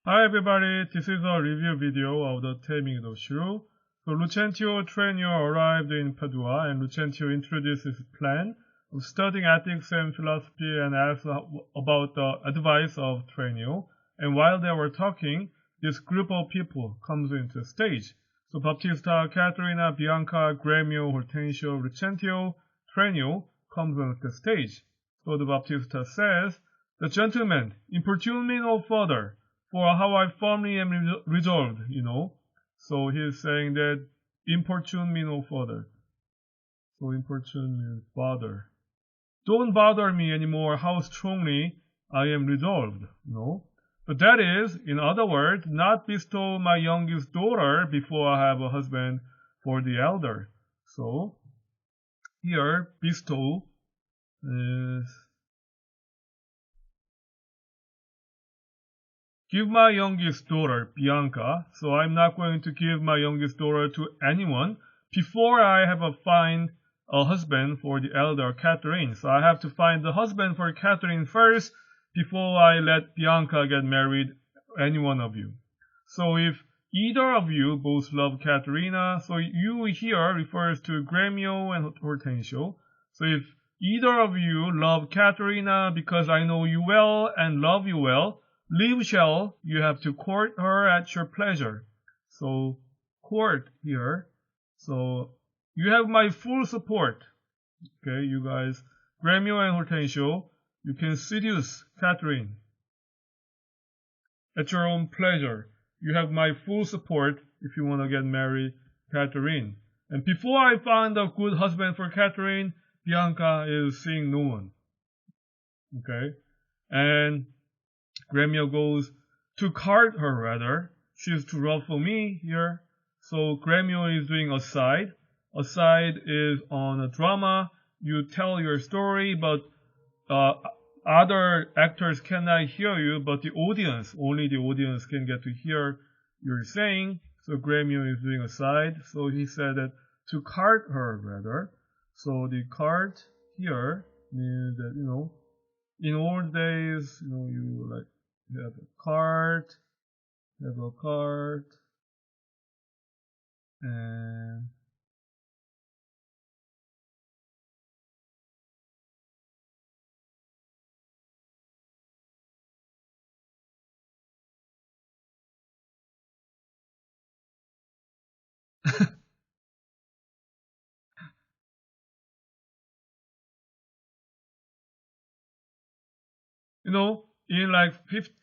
Hi everybody, this is a review video of the taming of shrew. So Lucentio Tranio arrived in Padua and Lucentio introduced his plan of studying ethics and philosophy and asked about the advice of Tranio. And while they were talking, this group of people comes into the stage. So Baptista, Katerina, Bianca, Gremio, Hortensio, Lucentio, Tranio comes on the stage. So the Baptista says, "The gentleman, importune me no further, for how I firmly am resolved, So he's saying that importune me no further. So importune means bother. Don't bother me anymore how strongly I am resolved, But that is, in other words, not bestow my youngest daughter before I have a husband for the elder. So here, bestow is give my youngest daughter, Bianca, so I'm not going to give my youngest daughter to anyone before I have find a husband for the elder Katerina. So I have to find the husband for Katerina first before I let Bianca get married, any one of you. So if either of you both love Katerina, so you here refers to Gremio and Hortensio. So if either of you love Katerina because I know you well and love you well, leave shall, you have to court her at your pleasure. So, court here. So, you have my full support. Okay, you guys. Gremio and Hortensio, you can seduce Katerina at your own pleasure. You have my full support if you want to get married, Katerina. And before I find a good husband for Katerina, Bianca is seeing no one. Okay? And Gremio goes, to cart her rather. She's too rough for me here. So Gremio is doing aside. Aside is on a drama. You tell your story, but other actors cannot hear you, but the audience, only the audience can get to hear you're saying. So Gremio is doing aside. So he said that to cart her rather. So the cart here means that, in old days, you have a cart, and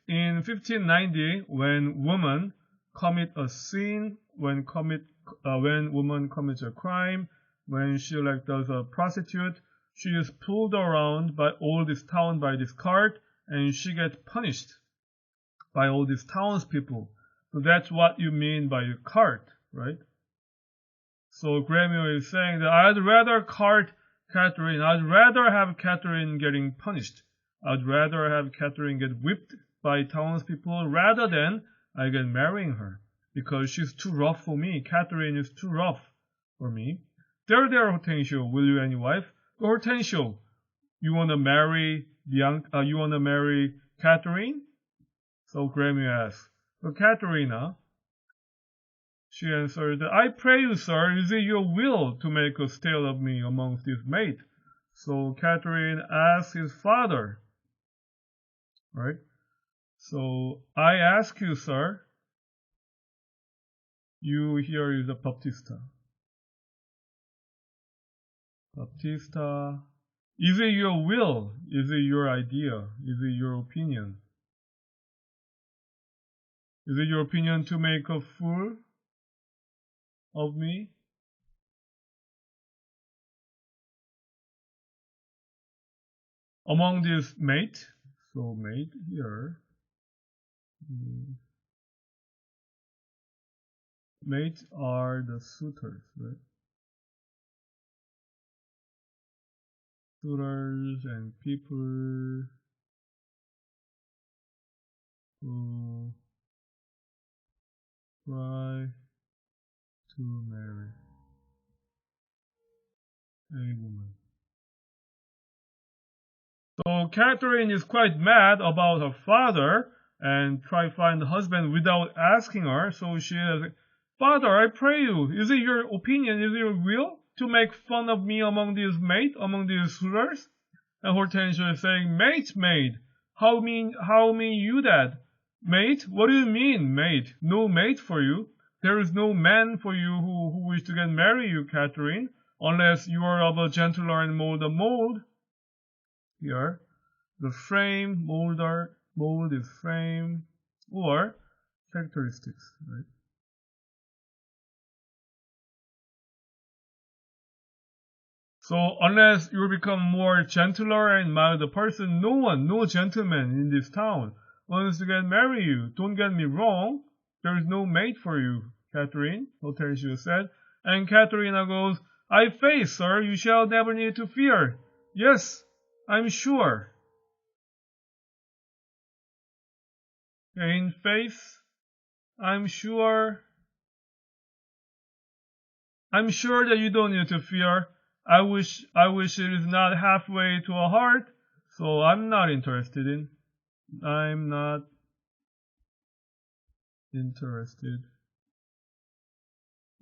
in 1590, when women commit a sin, when woman commits a crime, when she does a prostitute, she is pulled around by all this town by this cart, and she gets punished by all these townspeople. So that's what you mean by a cart, right? So Gremio is saying that I'd rather cart Katerina. I'd rather have Katerina getting punished. I'd rather have Katerina get whipped by townspeople rather than I get marrying her, because she's too rough for me. Katerina is too rough for me. There, Hortensio, will you any wife? Hortensio, you wanna marry Bianca? You wanna marry Katerina? So Gremio asks. So Katerina, she answered, I pray you, sir, is it your will to make a stale of me amongst these mates? So Katerina asked his father, right? So I ask you, sir, you here is a Baptista. Baptista, is it your will? Is it your idea? Is it your opinion? Is it your opinion to make a fool of me? Among these mate, so mate here, mates are the suitors, right? Suitors and people who try to marry a woman. So Catherine is quite mad about her father. and try to find the husband without asking her. So she is, Father, I pray you, is it your opinion, is it your will to make fun of me among these mate, among these suitors? And Hortensia is saying, Mate, how mean you that? Mate? What do you mean, mate? No mate for you. There is no man for you who wish to get marry you, Katerina, unless you are of a gentler and milder mold. Here, the frame, mold is frame, or characteristics, right? So unless you become more gentler and milder person, no gentleman in this town wants to get marry you. Don't get me wrong. There is no mate for you, Katerina, Hortensia said. And Katerina goes, I faith, sir, you shall never need to fear. Yes, I'm sure. In faith, I'm sure that you don't need to fear. I wish it is not halfway to a heart, so I'm not interested.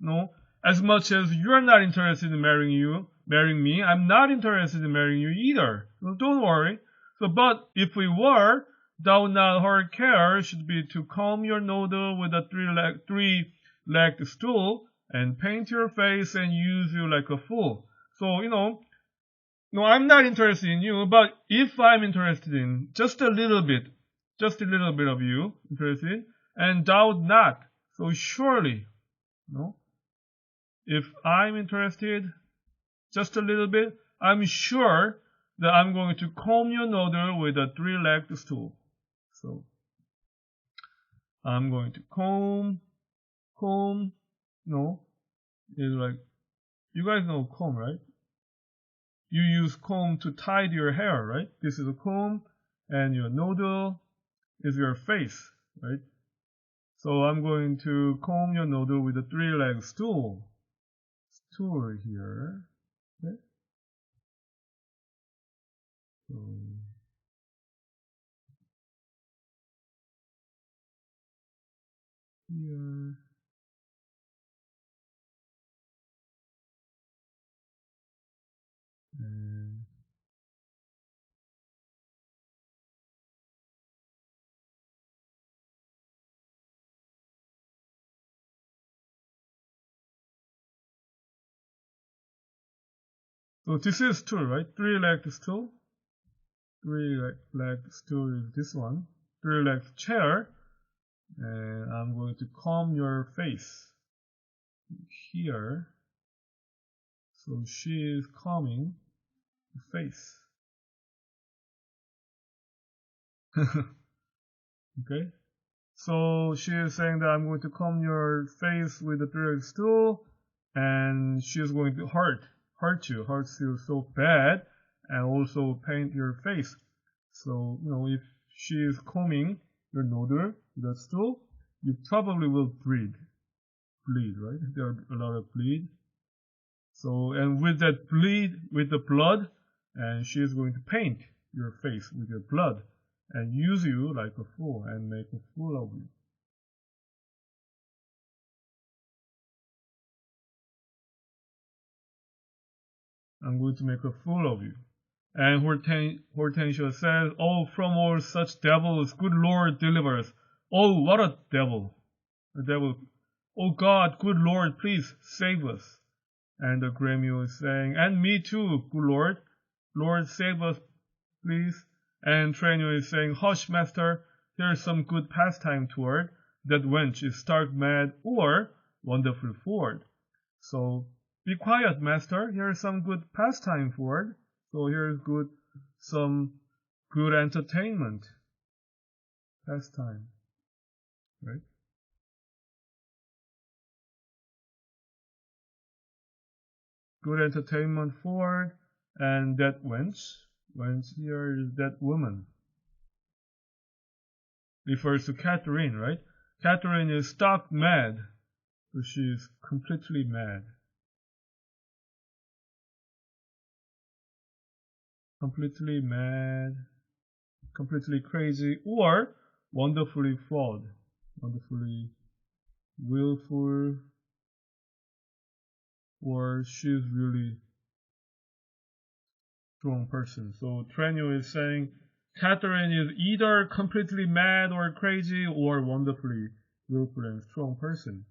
No, as much as you're not interested in marrying me, I'm not interested in marrying you either. So don't worry. So, but if we were, thou not her care should be to comb your noodle with a three-legged stool and paint your face and use you like a fool. So, no, I'm not interested in you, but if I'm interested in just a little bit of you, interested, and doubt not, so surely, if I'm interested, just a little bit, I'm sure that I'm going to comb your noodle with a three-legged stool. So, I'm going to comb, is like, you guys know comb, right? You use comb to tidy your hair, right? This is a comb, and your noodle is your face, right? So I'm going to comb your noodle with a three-legged stool. Stool here. Okay. So here. And so this is stool, right? Three-legged stool. Three-legged stool is this one. Three-legged chair. And I'm going to comb your face here. So she is combing the face. Okay. So she is saying that I'm going to comb your face with a three-legged stool, and she is going to hurt you so bad, and also paint your face. So, if she is combing your noodle with a stool, you probably will bleed, right? There are a lot of bleed. So, and with that with the blood, and she is going to paint your face with your blood and use you like a fool and make a fool of you. I'm going to make a fool of you. And Hortensia says, Oh, from all such devils, good Lord, deliver us. Oh, what a devil. A devil. Oh God, good Lord, please save us. And the Gremio is saying, and me too, good Lord. Lord, save us, please. And Tranio is saying, Hush, master, here's some good pastime toward. That wench is stark mad or wonderful forward. So, be quiet, master. Here's some good pastime forward. So here's some good entertainment. Pastime. Right? Good entertainment forward. And that wench here is that woman. Refers to Katerina, right? Katerina is stark mad. So she is completely mad. Completely mad. Completely crazy. Or wonderfully flawed, wonderfully willful, or she's really strong person. So Trenio is saying Katerina is either completely mad or crazy or wonderfully willful and strong person.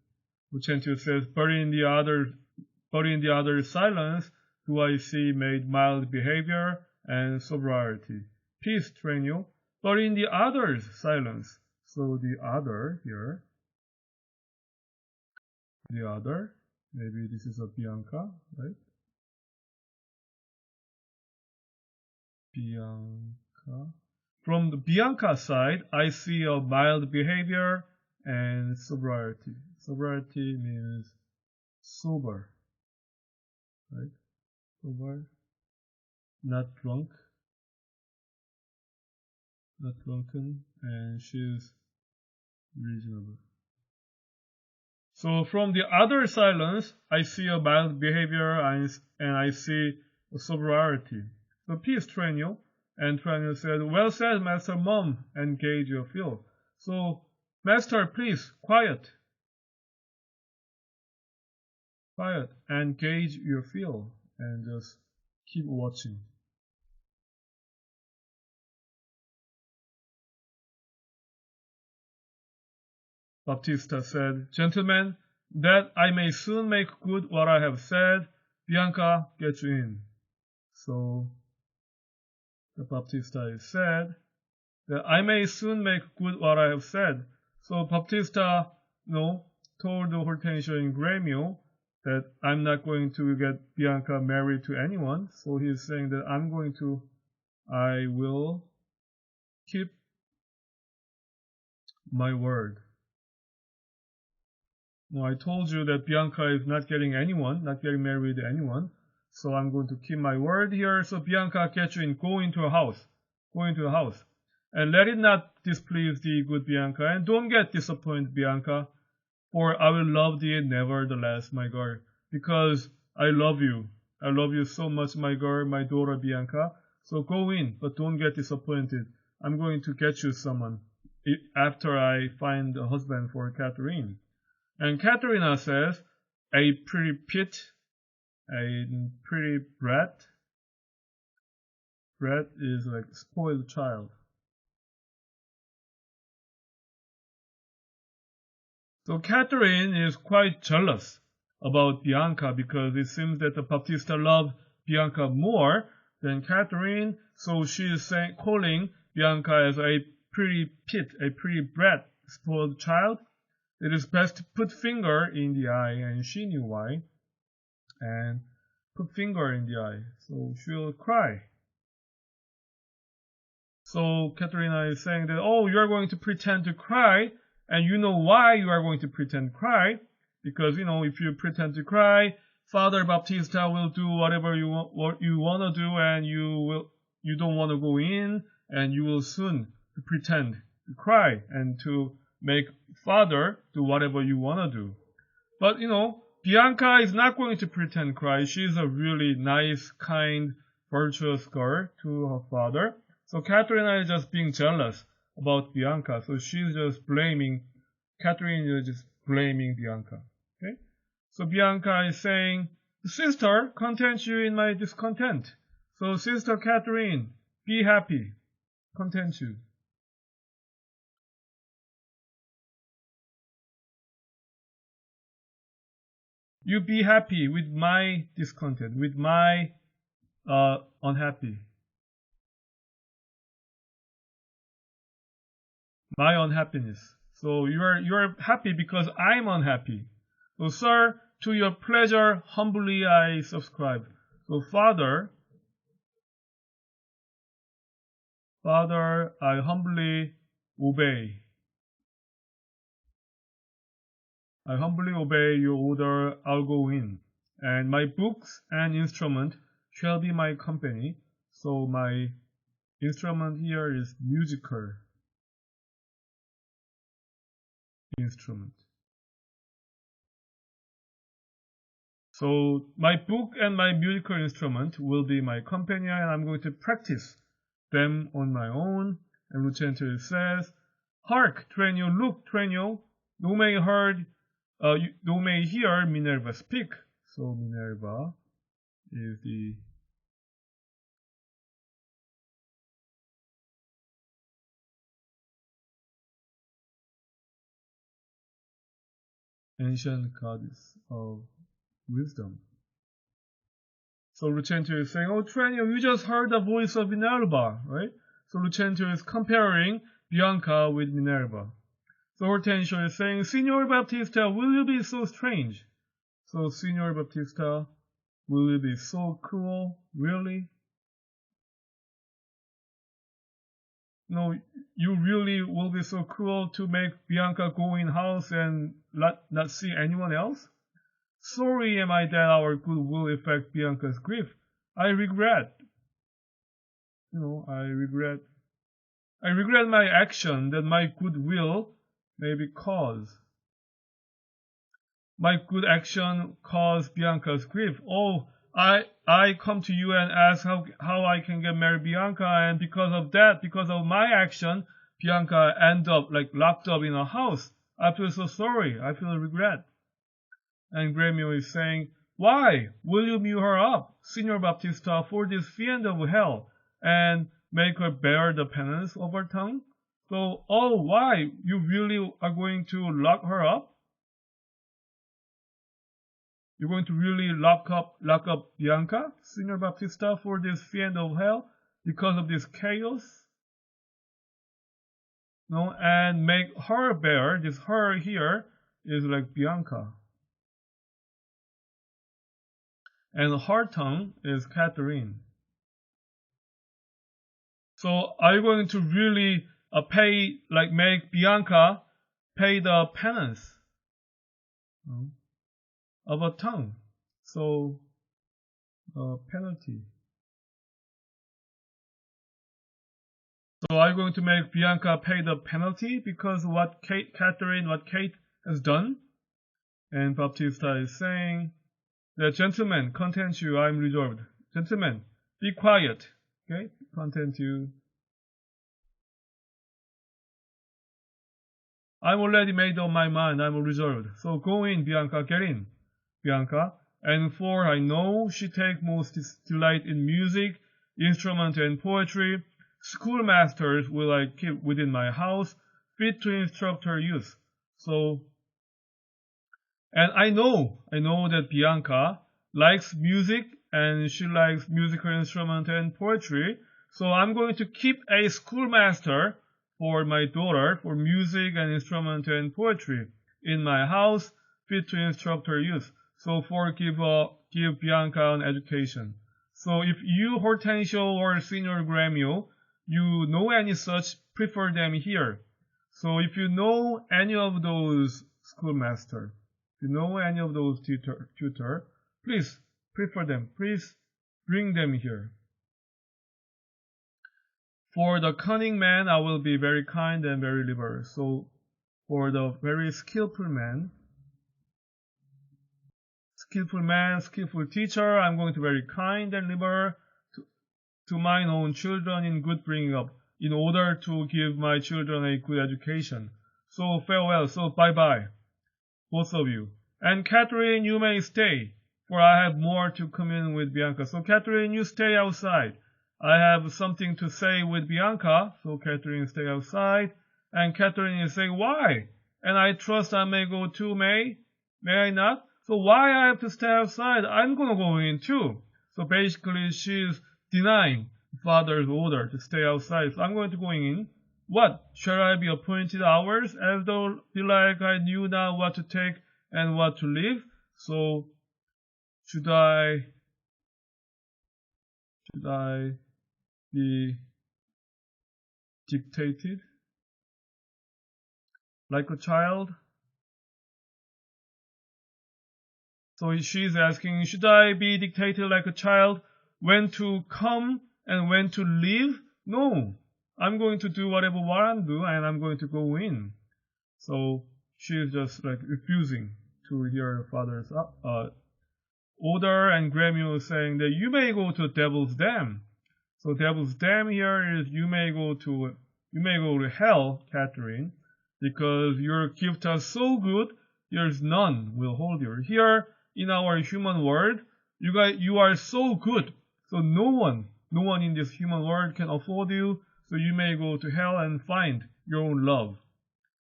Lucentio says, but in the other silence do I see made mild behavior and sobriety. Peace, Trenio. But in the other's silence. So the other here, the other, maybe this is a Bianca, right? Bianca. From the Bianca side, I see a mild behavior and sobriety. Sobriety means sober, right? Sober, not drunk, not drunken, and she's reasonable. So from the other silence, I see a mild behavior and I see a sobriety. So peace, Trenio. And Trenio said, well said, Master Mom, engage your feel. So, Master, please, quiet. Quiet, engage your feel, and just keep watching. Baptista said, gentlemen, that I may soon make good what I have said, Bianca, get you in. So, the Baptista is said, that I may soon make good what I have said. So Baptista, told Hortensia and Gremio that I'm not going to get Bianca married to anyone. So he's saying that I will keep my word. I told you that Bianca is not getting married to anyone. So I'm going to keep my word here. So Bianca, get you in, go into a house. And let it not displease thee, good Bianca, and don't get disappointed, Bianca, for I will love thee nevertheless, my girl, because I love you. I love you so much, my girl, my daughter Bianca. So go in, but don't get disappointed. I'm going to get you someone after I find a husband for Katerina. And Katerina says, a pretty pit, a pretty brat. Brat is like spoiled child. So Katerina is quite jealous about Bianca because it seems that the Baptista loved Bianca more than Katerina. So she is calling Bianca as a pretty pit, a pretty brat, spoiled child. It is best to put finger in the eye, and she knew why. And put finger in the eye, so she'll cry. So Katerina is saying that, oh, you are going to pretend to cry, and you know why you are going to pretend to cry, because, if you pretend to cry, Father Baptista will do whatever you want to do, and you don't want to go in, and you will soon pretend to cry and to make Father do whatever you want to do. But, Bianca is not going to pretend to cry. She's a really nice, kind, virtuous girl to her father. So Katerina is just being jealous about Bianca. So she's just blaming, Katerina is just blaming Bianca. Okay? So Bianca is saying, sister, content you in my discontent. So sister Katerina, be happy, content you. You be happy with my discontent, with my unhappy. My unhappiness. So you're happy because I'm unhappy. So sir, to your pleasure, humbly I subscribe. So Father, I humbly obey. I humbly obey your order, I'll go in. And my books and instrument shall be my company. So my instrument here is musical instrument. So my book and my musical instrument will be my companion, and I'm going to practice them on my own. And Lucentio says, Hark, Tranio, look, Tranio, thou may hear Minerva speak. So Minerva is the ancient goddess of wisdom. So Lucentio is saying, oh, Tranio, you just heard the voice of Minerva, right? So Lucentio is comparing Bianca with Minerva. So Hortensio is saying, Signor Baptista, will you be so strange? So Signor Baptista, will you be so cruel? Really? No, you really will be so cruel to make Bianca go in house and not see anyone else? Sorry am I that our good will affect Bianca's grief. I regret. I regret my action that my goodwill may be caused. My good action caused Bianca's grief. Oh, I come to you and ask how I can get married Bianca, and because of my action, Bianca end up locked up in a house. I feel so sorry. I feel regret. And Gremio is saying, why will you mute her up, Signor Baptista, for this fiend of hell, and make her bear the penance of her tongue? So, oh, why? You really are going to lock her up? You're going to really lock up Bianca, Signor Baptista, for this fiend of hell because of this chaos? No, and make her bear, this her here is like Bianca. And her tongue is Katerina. So are you going to really make Bianca pay the penance of a tongue? So penalty. So are you going to make Bianca pay the penalty because of what Kate has done? And Baptista is saying, the gentleman, content you, I'm reserved. Gentlemen, be quiet. Okay, content you. I'm already made up my mind, I'm reserved. So go in, Bianca, get in, Bianca. And for I know she take most delight in music, instrument, and poetry. Schoolmasters will I keep within my house, fit to instruct her youth. So, and I know that Bianca likes music and she likes musical instrument and poetry. So I'm going to keep a schoolmaster for my daughter for music and instrument and poetry in my house, fit to instruct her youth. So give Bianca an education. So if you, Hortensio or Senior Gremio, you know any such, prefer them here. So if you know any of those schoolmaster, if you know any of those tutor, please prefer them. Please bring them here. For the cunning man, I will be very kind and very liberal. So for the very skillful man, skillful teacher, I'm going to be very kind and liberal to mine own children in good bringing up, in order to give my children a good education. So farewell, so bye-bye, both of you. And Katerina, you may stay, for I have more to commune with Bianca. So Katerina, you stay outside. I have something to say with Bianca, so Katerina stay outside. And Katerina is saying, why? And I trust I may go too, may I not? So why I have to stay outside? I'm gonna go in too. So basically she's denying father's order to stay outside. So I'm going to go in. What? Shall I be appointed hours as though be like I knew not what to take and what to leave? So should I be dictated like a child? So she's asking, should I be dictated like a child? When to come and when to leave? No, I'm going to do whatever I want to do and I'm going to go in. So she's just refusing to hear her father's order, and Gremio is saying that you may go to Devil's Dam. So Devil's Dam here is you may go to You may go to hell, Katerina, because your gifts are so good, there's none will hold you. Here, in our human world, you are so good, so no one in this human world can afford you, so you may go to hell and find your own love.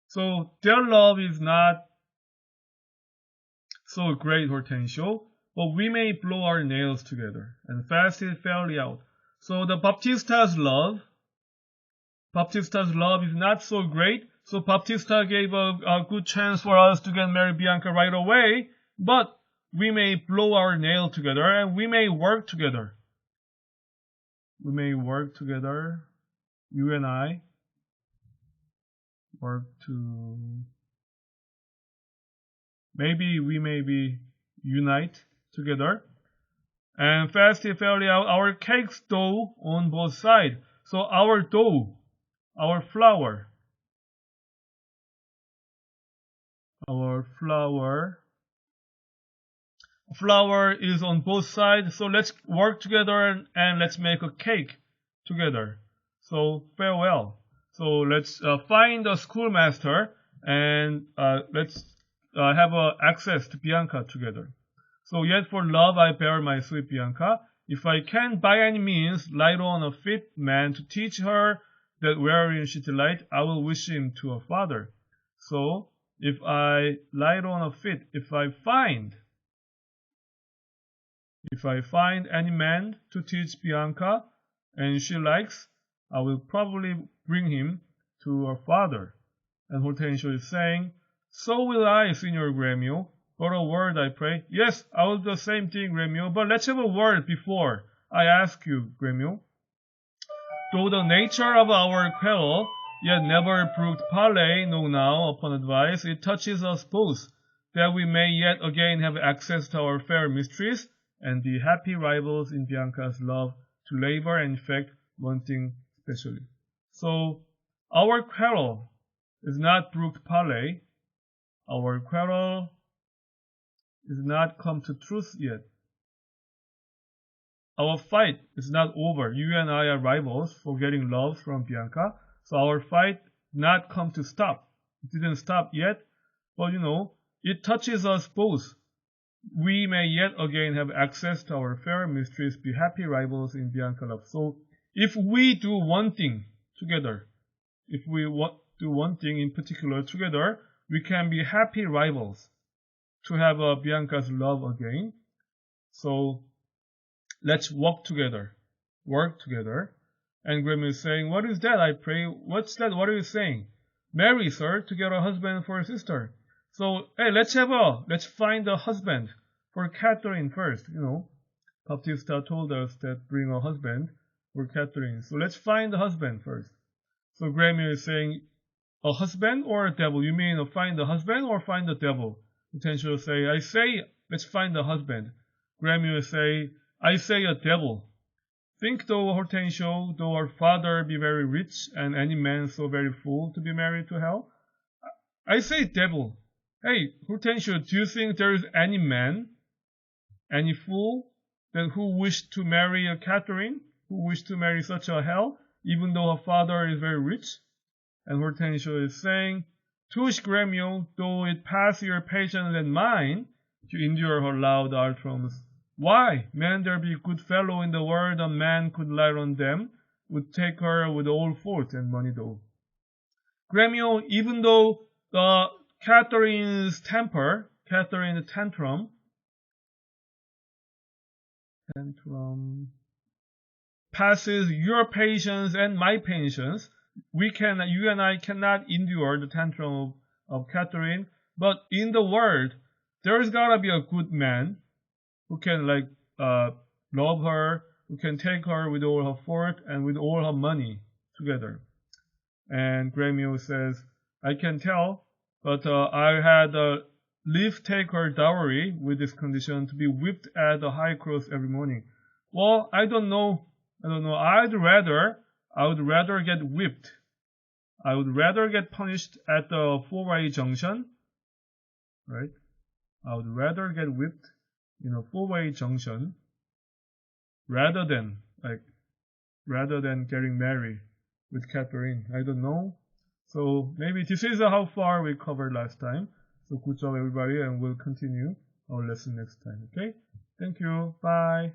So their love is not so great, Hortensio, but we may blow our nails together and fast it fairly out. So the Baptista's love is not so great, so Baptista gave a good chance for us to get married Bianca right away, but we may blow our nail together and we may work together. We may work together, you and I, work to, maybe we may be unite together and fast it fairly out our cake's dough on both sides. So our dough, our flour is on both sides, so let's work together and let's make a cake together. So farewell. So let's find a schoolmaster and let's have access to Bianca together. So yet for love I bear my sweet Bianca. If I can by any means light on a fit man to teach her that wherein she delight, I will wish him to a father. So if I light on a fit, if I find any man to teach Bianca and she likes, I will probably bring him to her father. And Hortensio is saying, so will I, Signor Gremio, but a word I pray. Yes, I will do the same thing, Gremio, but let's have a word before I ask you, Gremio. Though the nature of our quarrel yet never proved parley, no now, upon advice, it touches us both, that we may yet again have access to our fair mistress, and be happy rivals in Bianca's love, to labor and effect one thing specially. So, our quarrel is not brooked parley. Our quarrel is not come to truth yet. Our fight is not over. You and I are rivals for getting love from Bianca. So our fight not come to stop. It didn't stop yet, but it touches us both. We may yet again have access to our fair mistress, be happy rivals in Bianca love. So if we do one thing together, if we do one thing in particular together, we can be happy rivals to have Bianca's love again. So let's work together. And Graham is saying, what is that, I pray? What's that? What are you saying? Marry, sir, to get a husband for a sister. So, hey, let's find a husband for Katerina first. Baptista told us that bring a husband for Katerina. So let's find a husband first. So Graham is saying, a husband or a devil? You mean find a husband or find a devil? Potential say, I say, let's find a husband. Graham will say, I say a devil. Think though, Hortensio, though our father be very rich, and any man so very fool to be married to hell? I say devil. Hey, Hortensio, do you think there is any man, any fool, that who wish to marry a Katerina, who wish to marry such a hell, even though her father is very rich? And Hortensio is saying, Tush Gremio, though it pass your patience and mine, to endure her loud artrums. Why, man, there be good fellow in the world, a man could light on them, would take her with all force and money though. Gremio, even though the Katerina's tantrum, passes your patience and my patience, you and I cannot endure the tantrum of Katerina, but in the world, there's gotta be a good man who can love her, who can take her with all her force and with all her money together. And Gremio says, I can tell, but I had Leaf take her dowry with this condition to be whipped at the high cross every morning. Well, I don't know. I would rather get whipped. I would rather get punished at the four-way junction, right? I would rather get whipped in a four-way junction rather than getting married with Katerina. I don't know. So maybe this is how far we covered last time. So good job everybody, and we'll continue our lesson next time. Okay? Thank you. Bye.